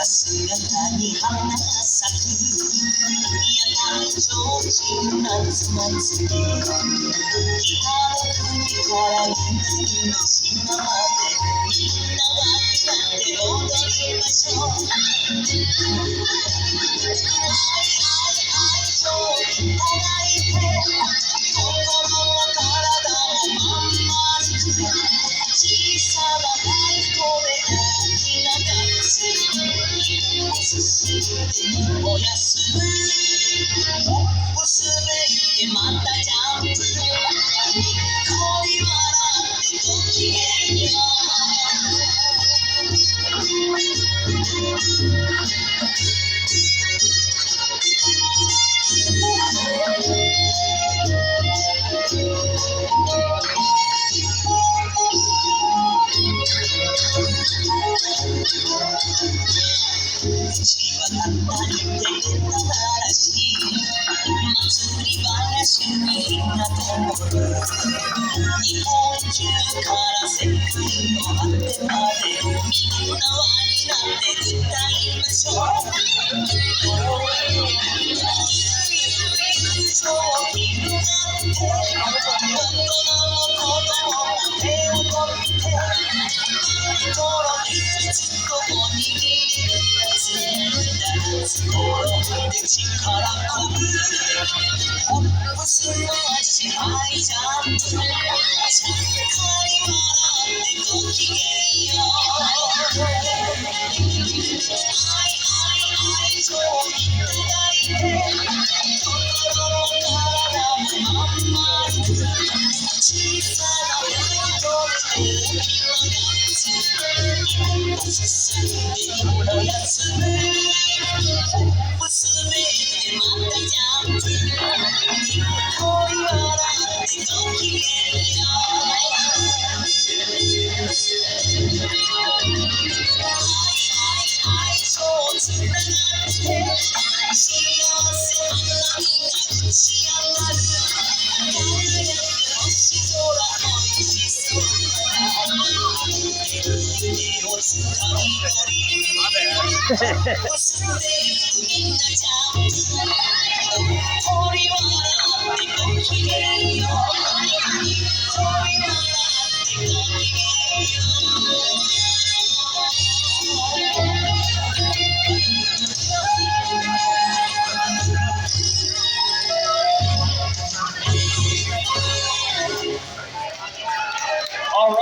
姿に花咲くやがちょうちん夏祭り北の国から南の島までみんな輪になって踊りましょう愛情いただいて心も体もまん丸く小さな太鼓で大きなダンス進んでおやすみホップ滑ってまたジャンプにっこり笑ってごきげんようちはたった人間の嵐祭り話に火が灯る日本中から世界の果てまでみんな輪になって歌いましょう友情広がって大人も子供も手を取って心につく共についた夏頃で力こぶホップスの足ハイジャンプちゃっかり笑ってごきげんよ愛情いただいて心も体もまん丸く小さな太鼓で大きなダンス進んでおやすみホップ滑ってまたジャンプにっこり笑ってごきげんよ愛情つながって幸せ花火が打ち上がる輝く星空おいしそう手をつかみ取り結んでみんなジャンプ